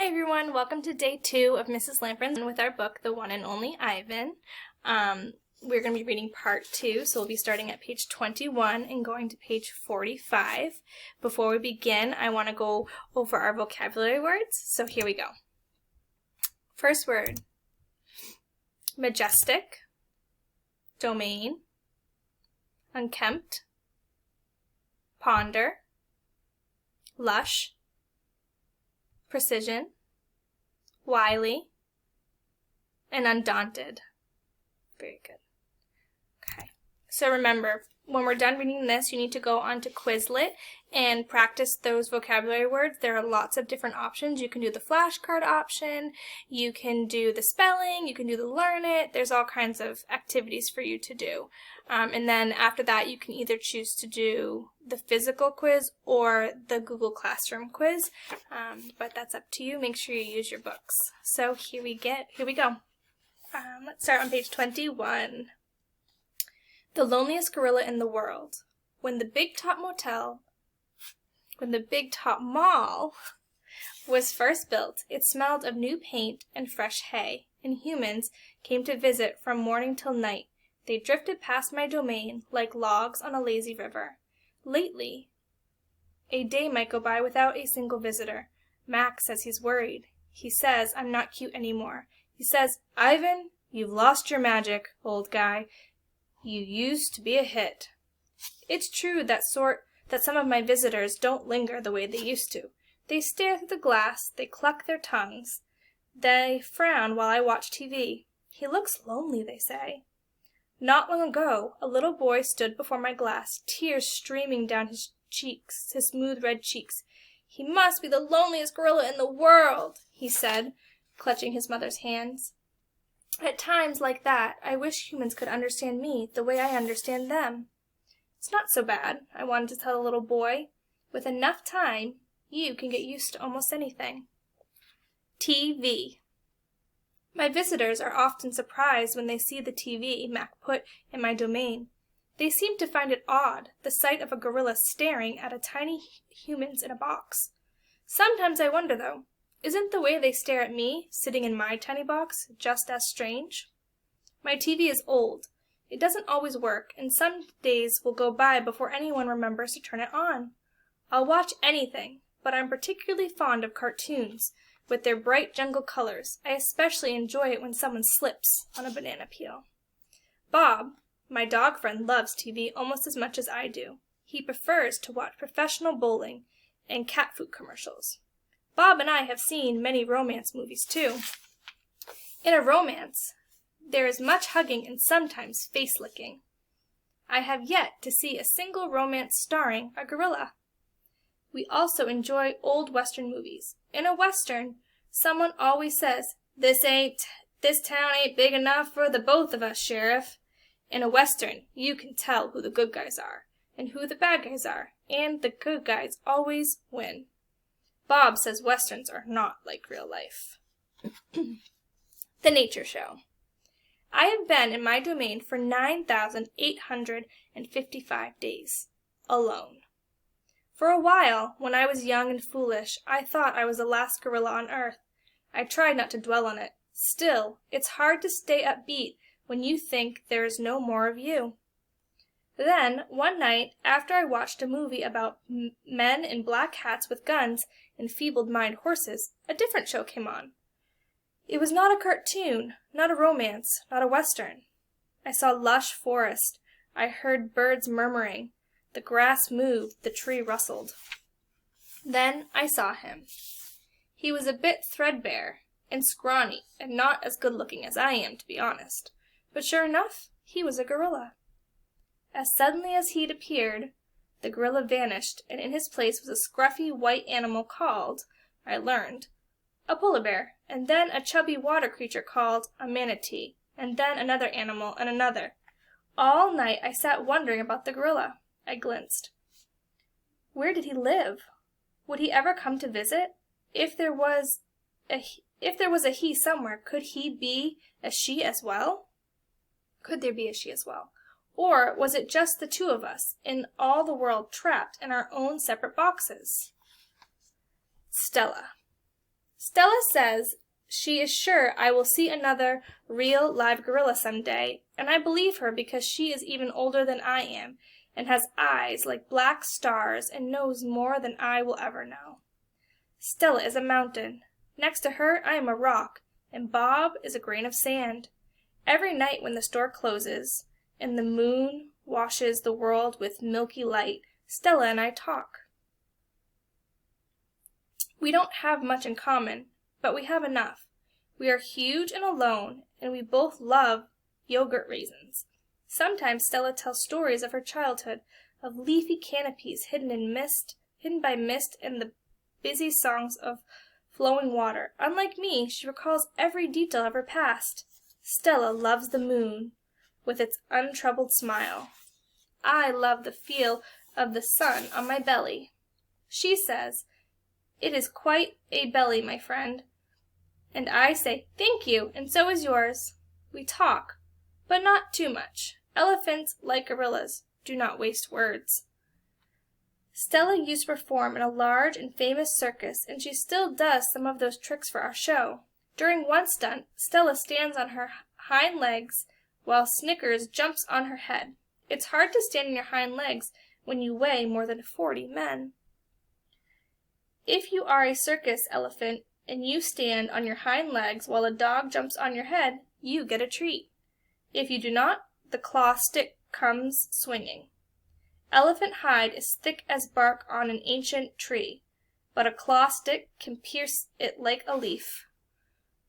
Hi everyone, welcome to day 2 of Mrs. Lamprin with our book, The One and Only Ivan. We're going to be reading part 2, so we'll be starting at page 21 and going to page 45. Before we begin, I want to go over our vocabulary words, so here we go. First word, majestic, domain, unkempt, ponder, lush, precision, wily, and undaunted. Very good. Okay. So remember, when we're done reading this, you need to go on to Quizlet and practice those vocabulary words. There are lots of different options. You can do the flashcard option, you can do the spelling, you can do the learn it. There's all kinds of activities for you to do. And then after that, you can either choose to do the physical quiz or the Google Classroom quiz, but that's up to you. Make sure you use your books. So here we go. Let's start on page 21. The loneliest gorilla in the world. When the Big Top Mall was first built, it smelled of new paint and fresh hay, and humans came to visit from morning till night. They drifted past my domain like logs on a lazy river. Lately, a day might go by without a single visitor. Max says he's worried. He says I'm not cute anymore. He says, Ivan, you've lost your magic, old guy. You used to be a hit. It's true that some of my visitors don't linger the way they used to. They stare through the glass, they cluck their tongues. They frown while I watch TV. He looks lonely, they say. Not long ago, a little boy stood before my glass, tears streaming down his cheeks, his smooth red cheeks. He must be the loneliest gorilla in the world, he said, clutching his mother's hands. At times like that, I wish humans could understand me the way I understand them. It's not so bad, I wanted to tell the little boy. With enough time, you can get used to almost anything. TV. My visitors are often surprised when they see the TV Mac put in my domain. They seem to find it odd, the sight of a gorilla staring at a tiny humans in a box. Sometimes I wonder, though, isn't the way they stare at me, sitting in my tiny box, just as strange? My TV is old. It doesn't always work, and some days will go by before anyone remembers to turn it on. I'll watch anything, but I'm particularly fond of cartoons, with their bright jungle colors. I especially enjoy it when someone slips on a banana peel. Bob, my dog friend, loves TV almost as much as I do. He prefers to watch professional bowling and cat food commercials. Bob and I have seen many romance movies, too. In a romance, there is much hugging and sometimes face-licking. I have yet to see a single romance starring a gorilla. We also enjoy old Western movies. In a Western, someone always says, This town ain't big enough for the both of us, Sheriff. In a Western, you can tell who the good guys are and who the bad guys are, and the good guys always win. Bob says Westerns are not like real life. The Nature Show. I have been in my domain for 9,855 days, alone. For a while, when I was young and foolish, I thought I was the last gorilla on earth. I tried not to dwell on it. Still, it's hard to stay upbeat when you think there is no more of you. Then, one night, after I watched a movie about men in black hats with guns and feeble-minded horses, a different show came on. It was not a cartoon, not a romance, not a Western. I saw lush forest. I heard birds murmuring. The grass moved, the tree rustled. Then I saw him. He was a bit threadbare and scrawny and not as good-looking as I am, to be honest. But sure enough, he was a gorilla. As suddenly as he'd appeared, the gorilla vanished, and in his place was a scruffy white animal called, I learned, a polar bear, and then a chubby water creature called a manatee, and then another animal and another. All night I sat wondering about the gorilla. I glimpsed. Where did he live? Would he ever come to visit? If there was a he somewhere, could he be a she as well? Could there be a she as well? Or was it just the two of us, in all the world trapped in our own separate boxes? Stella. Stella says she is sure I will see another real live gorilla someday, and I believe her because she is even older than I am, and has eyes like black stars and knows more than I will ever know. Stella is a mountain. Next to her I am a rock, and Bob is a grain of sand. Every night when the store closes, and the moon washes the world with milky light, Stella and I talk. We don't have much in common, but we have enough. We are huge and alone, and we both love yogurt raisins. Sometimes Stella tells stories of her childhood, of leafy canopies hidden by mist and the busy songs of flowing water. Unlike me, she recalls every detail of her past. Stella loves the moon, with its untroubled smile. I love the feel of the sun on my belly. She says, "It is quite a belly, my friend." And I say, "Thank you, and so is yours." We talk, but not too much. Elephants, like gorillas, do not waste words. Stella used to perform in a large and famous circus, and she still does some of those tricks for our show. During one stunt, Stella stands on her hind legs while Snickers jumps on her head. It's hard to stand on your hind legs when you weigh more than 40 men. If you are a circus elephant and you stand on your hind legs while a dog jumps on your head, you get a treat. If you do not, the claw stick comes swinging. Elephant hide is thick as bark on an ancient tree, but a claw stick can pierce it like a leaf.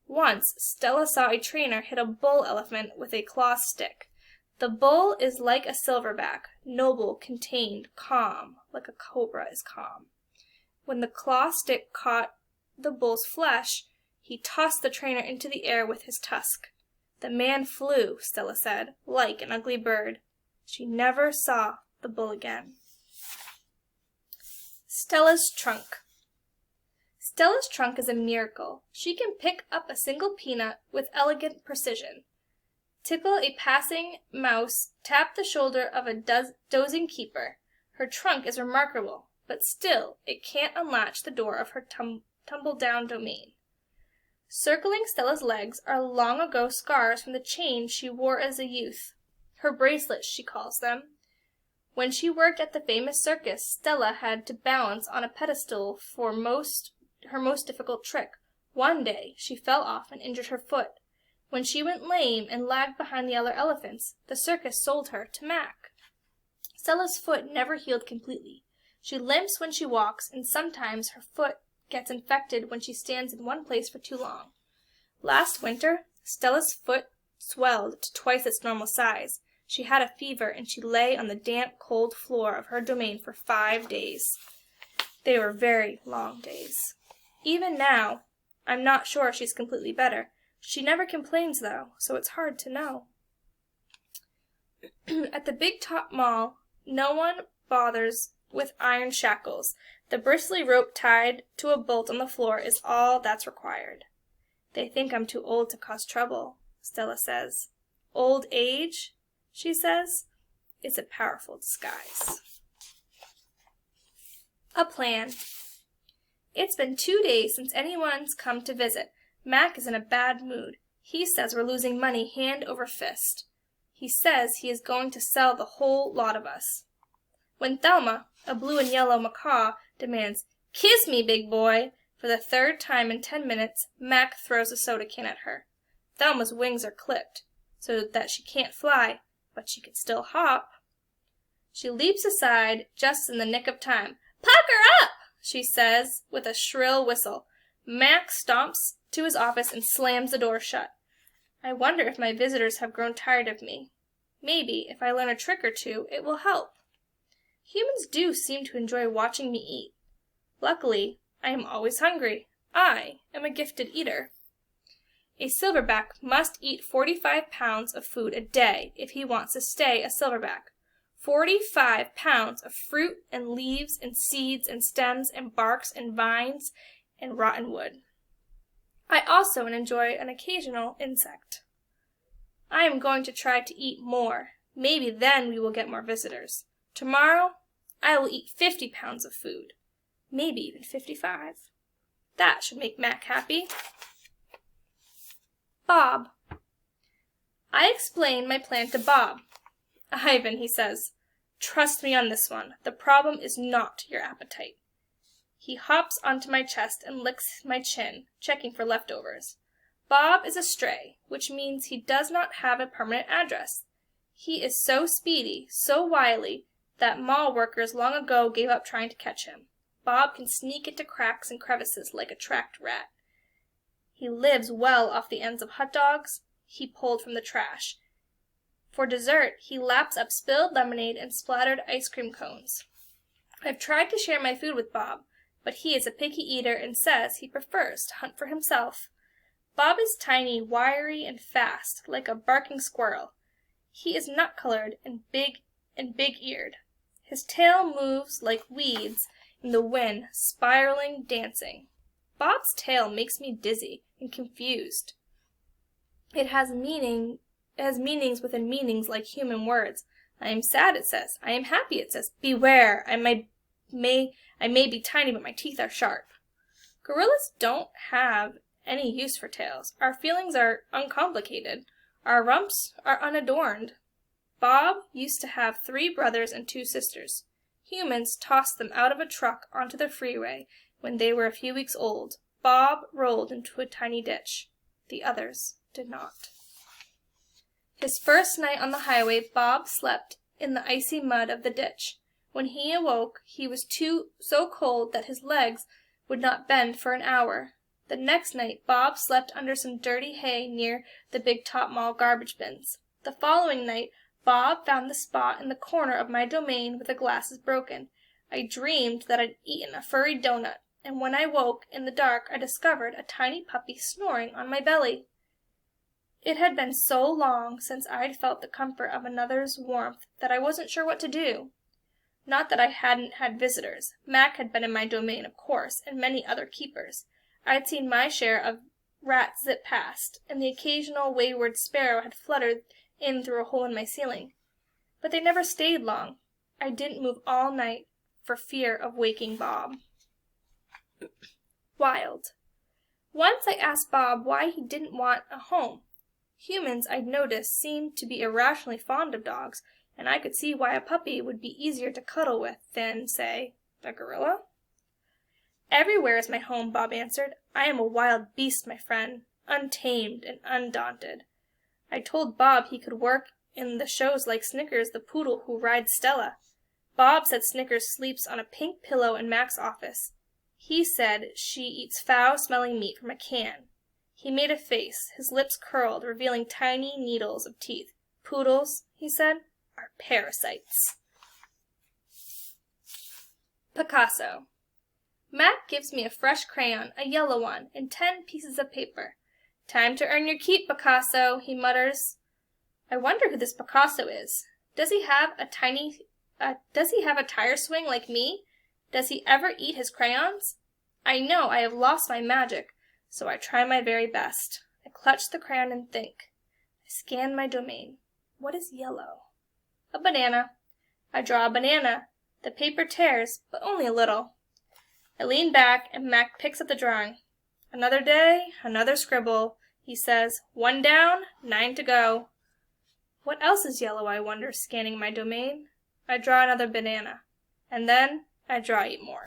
Once, Stella saw a trainer hit a bull elephant with a claw stick. The bull is like a silverback, noble, contained, calm, like a cobra is calm. When the claw stick caught the bull's flesh, he tossed the trainer into the air with his tusk. The man flew, Stella said, like an ugly bird. She never saw the bull again. Stella's trunk. Stella's trunk is a miracle. She can pick up a single peanut with elegant precision, tickle a passing mouse, tap the shoulder of a dozing keeper. Her trunk is remarkable, but still it can't unlatch the door of her tumble-down domain. Circling Stella's legs are long ago scars from the chains she wore as a youth. Her bracelets, she calls them. When she worked at the famous circus, Stella had to balance on a pedestal for her most difficult trick. One day, she fell off and injured her foot. When she went lame and lagged behind the other elephants, the circus sold her to Mac. Stella's foot never healed completely. She limps when she walks, and sometimes her foot gets infected when she stands in one place for too long. Last winter, Stella's foot swelled to twice its normal size. She had a fever, and she lay on the damp, cold floor of her domain for 5 days. They were very long days. Even now, I'm not sure she's completely better. She never complains, though, so it's hard to know. At the Big Top Mall, no one bothers with iron shackles. The bristly rope tied to a bolt on the floor is all that's required. They think I'm too old to cause trouble, Stella says. Old age, she says, is a powerful disguise. A plan. It's been 2 days since anyone's come to visit. Mac is in a bad mood. He says we're losing money hand over fist. He says he is going to sell the whole lot of us. When Thelma, a blue and yellow macaw, demands, "Kiss me, big boy," for the 3rd time in 10 minutes, Mac throws a soda can at her. Thelma's wings are clipped, so that she can't fly, but she can still hop. She leaps aside just in the nick of time. "Pucker up!" she says with a shrill whistle. Mac stomps to his office and slams the door shut. I wonder if my visitors have grown tired of me. Maybe if I learn a trick or two, it will help. Humans do seem to enjoy watching me eat. Luckily, I am always hungry. I am a gifted eater. A silverback must eat 45 pounds of food a day if he wants to stay a silverback. 45 pounds of fruit and leaves and seeds and stems and barks and vines and rotten wood. I also enjoy an occasional insect. I am going to try to eat more. Maybe then we will get more visitors. Tomorrow, I will eat 50 pounds of food. Maybe even 55. That should make Mac happy. Bob. I explain my plan to Bob. Ivan, he says, trust me on this one. The problem is not your appetite. He hops onto my chest and licks my chin, checking for leftovers. Bob is a stray, which means he does not have a permanent address. He is so speedy, so wily, that mall workers long ago gave up trying to catch him. Bob can sneak into cracks and crevices like a tracked rat. He lives well off the ends of hot dogs he pulled from the trash. For dessert, he laps up spilled lemonade and splattered ice cream cones. I've tried to share my food with Bob, but he is a picky eater and says he prefers to hunt for himself. Bob is tiny, wiry, and fast, like a barking squirrel. He is nut-colored and big-eared. His tail moves like weeds in the wind, spiraling, dancing. Bob's tail makes me dizzy and confused. It has meanings within meanings like human words. I am sad, it says. I am happy, it says. Beware, I may be tiny, but my teeth are sharp. Gorillas don't have any use for tails. Our feelings are uncomplicated. Our rumps are unadorned. Bob used to have 3 brothers and 2 sisters. Humans tossed them out of a truck onto the freeway when they were a few weeks old. Bob rolled into a tiny ditch. The others did not. His first night on the highway, Bob slept in the icy mud of the ditch. When he awoke, he was so cold that his legs would not bend for an hour. The next night, Bob slept under some dirty hay near the big Top Mall garbage bins. The following night, Bob found the spot in the corner of my domain where the glass is broken. I dreamed that I'd eaten a furry donut, and when I woke in the dark, I discovered a tiny puppy snoring on my belly. It had been so long since I'd felt the comfort of another's warmth that I wasn't sure what to do. Not that I hadn't had visitors. Mac had been in my domain, of course, and many other keepers. I'd seen my share of rats zip past, and the occasional wayward sparrow had fluttered in through a hole in my ceiling. But they never stayed long. I didn't move all night for fear of waking Bob. Wild. Once I asked Bob why he didn't want a home. Humans, I'd noticed, seemed to be irrationally fond of dogs, and I could see why a puppy would be easier to cuddle with than, say, a gorilla. Everywhere is my home, Bob answered. I am a wild beast, my friend, untamed and undaunted. I told Bob he could work in the shows like Snickers, the poodle who rides Stella. Bob said Snickers sleeps on a pink pillow in Mac's office. He said she eats foul-smelling meat from a can. He made a face, his lips curled, revealing tiny needles of teeth. Poodles, he said, are parasites. Picasso. Mac gives me a fresh crayon, a yellow one, and 10 pieces of paper. Time to earn your keep, Picasso, he mutters. I wonder who this Picasso is. Does he have a tire swing like me? Does he ever eat his crayons? I know I have lost my magic, so I try my very best. I clutch the crayon and think. I scan my domain. What is yellow? A banana. I draw a banana. The paper tears, but only a little. I lean back, and Mac picks up the drawing. Another day, another scribble, he says. 1 down, 9 to go. What else is yellow, I wonder, scanning my domain? I draw another banana. And then I draw 8 more.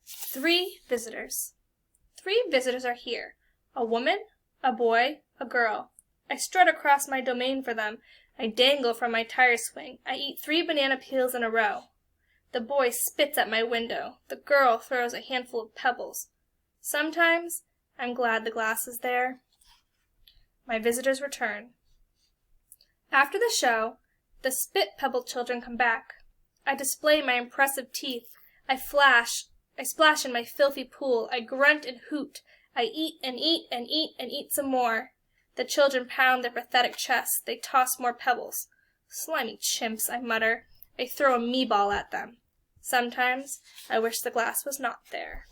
3 visitors. 3 visitors are here. A woman, a boy, a girl. I strut across my domain for them. I dangle from my tire swing. I eat 3 banana peels in a row. The boy spits at my window. The girl throws a handful of pebbles. Sometimes I'm glad the glass is there. My visitors return. After the show, the spit pebble children come back. I display my impressive teeth. I splash in my filthy pool. I grunt and hoot. I eat and eat and eat and eat some more. The children pound their pathetic chests. They toss more pebbles. Slimy chimps, I mutter. I throw a me-ball at them. Sometimes I wish the glass was not there.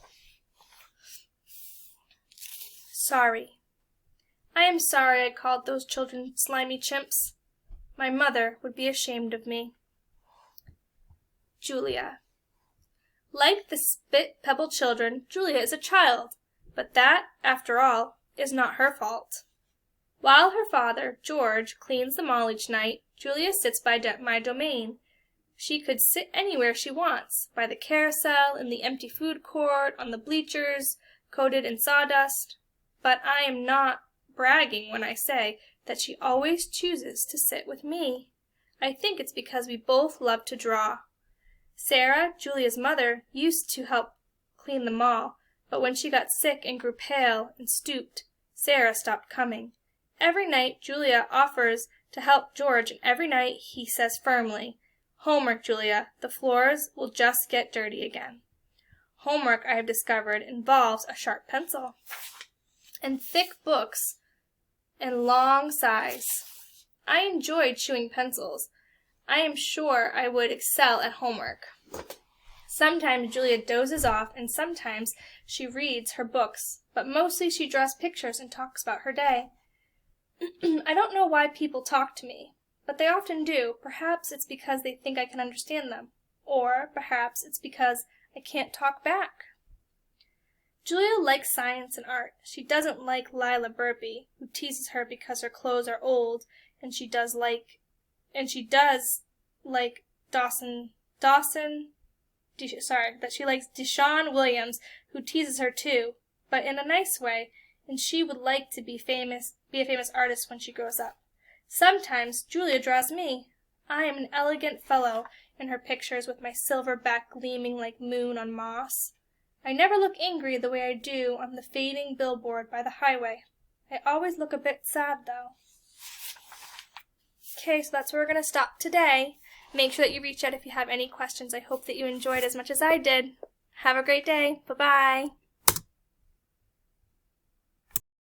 Sorry. I am sorry I called those children slimy chimps. My mother would be ashamed of me. Julia. Like the spit pebble children, Julia is a child, but that, after all, is not her fault. While her father, George, cleans the mall each night, Julia sits by my domain. She could sit anywhere she wants, by the carousel, in the empty food court, on the bleachers, coated in sawdust. But I am not bragging when I say that she always chooses to sit with me. I think it's because we both love to draw. Sarah, Julia's mother, used to help clean the mall, but when she got sick and grew pale and stooped, Sarah stopped coming. Every night Julia offers to help George, and every night he says firmly, "Homework, Julia. The floors will just get dirty again." Homework, I have discovered, involves a sharp pencil, and thick books, and long sighs. I enjoy chewing pencils. I am sure I would excel at homework. Sometimes Julia dozes off, and sometimes she reads her books, but mostly she draws pictures and talks about her day. I don't know why people talk to me, but they often do. Perhaps it's because they think I can understand them, or perhaps it's because I can't talk back. Julia likes science and art. She doesn't like Lila Burpee, who teases her because her clothes are old, and she does like she likes Deshaun Williams, who teases her too, but in a nice way, and she would like to be a famous artist when she grows up. Sometimes Julia draws me. I am an elegant fellow in her pictures, with my silver back gleaming like moon on moss. I never look angry the way I do on the fading billboard by the highway. I always look a bit sad, though. Okay, so that's where we're going to stop today. Make sure that you reach out if you have any questions. I hope that you enjoyed as much as I did. Have a great day. Bye-bye.